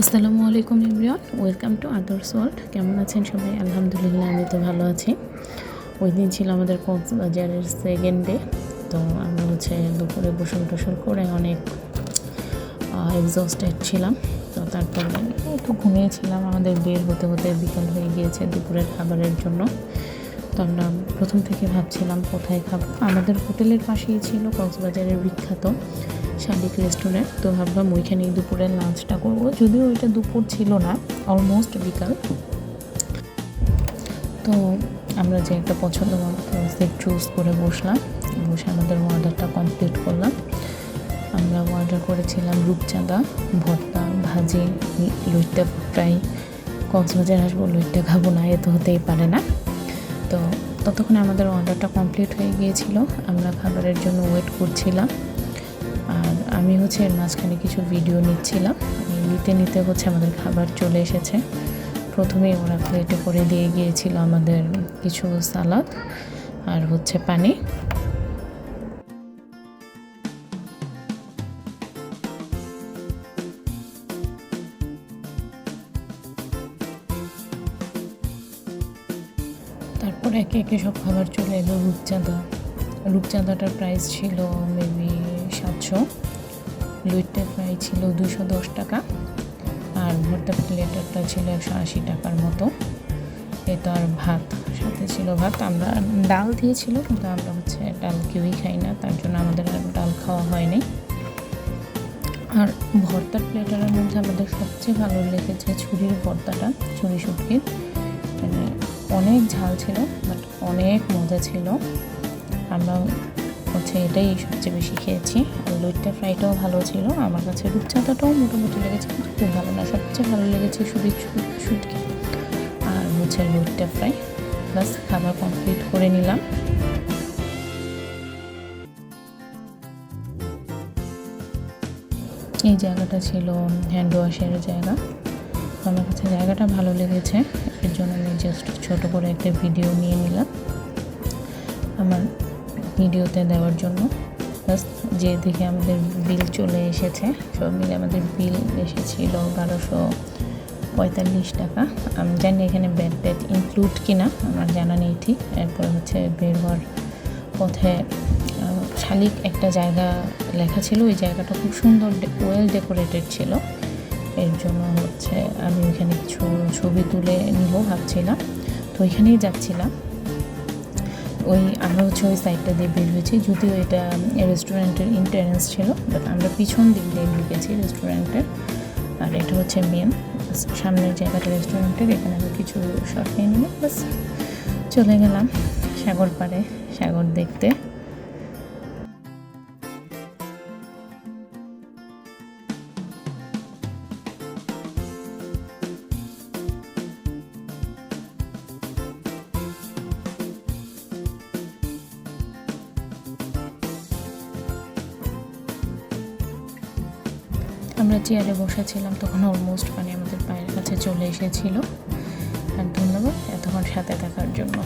আসসালামু আলাইকুম everyone, welcome to others world. কেমন আছেন সবাই? আলহামদুলিল্লাহ, আমি তো ভালো আছি। ওই দিন ছিল আমাদের কক্সবাজারের সেকেন্ড ডে। তো আমরা দুপুরে গোসল টোসল করে অনেক এক্সস্টেড ছিলাম। তো তারপরে একটু ঘুমিয়েছিলাম। আমাদের বের হতে হতে বিকাল হয়ে গিয়েছে দুপুরের খাবারের জন্য। তো আমরা প্রথম থেকে ভাবছিলাম কোথায় খাবো। আমাদের হোটেলের পাশেই ছিল কক্সবাজারের বিখ্যাত শালিক রেস্টুরেন্ট। তো ভাবলাম ওইখানেই দুপুরের লাঞ্চটা করবো, যদিও ওইটা দুপুর ছিল না, অলমোস্ট বিকাল। তো আমরা যে একটা পছন্দ মতো সিট চুজ করে বসে আমাদের অর্ডারটা কমপ্লিট করলাম। আমরা অর্ডার করেছিলাম রূপচাঁদা, ভর্তা, ভাজি, লইট্টা ফ্রাই। কক্সবাজার আসবো, লইট্টা খাবো না, এ তো হতেই পারে না। তো ততক্ষণে আমাদের অর্ডারটা কমপ্লিট হয়ে গিয়েছিল। আমরা খাবারের জন্য ওয়েট করছিলাম। আর আমি এর মাঝখানে কিছু ভিডিও নিচ্ছিলাম। নিতে নিতে আমাদের খাবার চলে এসেছে। প্রথমেই ওরা প্লেটে করে দিয়ে গিয়েছিল আমাদের কিছু সালাদ আর পানি। তারপর একে একে সব খাবার চলে এলো। রূপচাঁদাটার প্রাইস ছিল মেবি 700, লইট্টা ফ্রাই ছিল 210 টাকা, আর ভর্তা প্লেটারটা ছিল 180 টাকার মতো। এটা আর ভাত সাথে ছিল ভাত। আমরা ডাল দিয়েছিল, কিন্তু আমরা ডাল কেউই খাই না, তার জন্য আমাদের আর ডাল খাওয়া হয়নি। আর ভর্তার প্লেটারের মধ্যে আমাদের সবচেয়ে ভালো লেগেছে ছুরির ভর্তাটা, ছুরি শুটকির। মানে অনেক ঝাল ছিল, বাট অনেক মজা ছিল। আমরা এটাই সবচেয়ে বেশি খেয়েছি। আর লইট্টা ফ্রাইটাও ভালো ছিল। আমার কাছে রূপচাঁদাটাও মোটামুটি লেগেছে, কিন্তু খুব ভালো না। সবচেয়ে ভালো লেগেছে শুটকি আর লইট্টা ফ্রাই। বাস খাবার কমপ্লিট করে নিলাম। এই জায়গাটা ছিল হ্যান্ড ওয়াশের জায়গা। আমার কাছে জায়গাটা ভালো লেগেছে, এর জন্য আমি জাস্ট ছোটো করে একটা ভিডিও নিয়ে নিলাম আমার ভিডিওতে দেওয়ার জন্য। প্লাস যে দেখে আমাদের বিল চলে এসেছে, সব মিলে আমাদের বিল এসেছিল 1245 টাকা। আমি জানি এখানে ব্যাড ট্যাড ইনক্লুড কিনা, আমার জানা নেই ঠিক। এরপর বের হওয়ার পথে শালিক একটা জায়গা লেখা ছিল, ওই জায়গাটা খুব সুন্দর, ওয়েল ডেকোরেটেড ছিল। এর জন্য আমি ওইখানে কিছু ছবি তুলে নিব ভাবছিলাম। তো ওইখানেই যাচ্ছিলাম। আমরা ওই সাইডটা দিয়ে বের হয়েছি, যদিও এটা রেস্টুরেন্টের এন্ট্রান্স ছিল, বাট আমরা পিছন দিক দিয়ে ঢুকেছি রেস্টুরেন্টের। আর এটা মেন সামনের জায়গাটা রেস্টুরেন্টের। এখানে আমরা কিছু শট নিয়ে নিয়ে বাস চলে গেলাম সাগর পাড়ে, সাগর দেখতে। আমরা চেয়ারে বসেছিলাম, তখন অলমোস্ট আমাদের পায়ের কাছে চলে এসেছিল। আর ধন্যবাদ এতক্ষণ সাথে থাকার জন্য।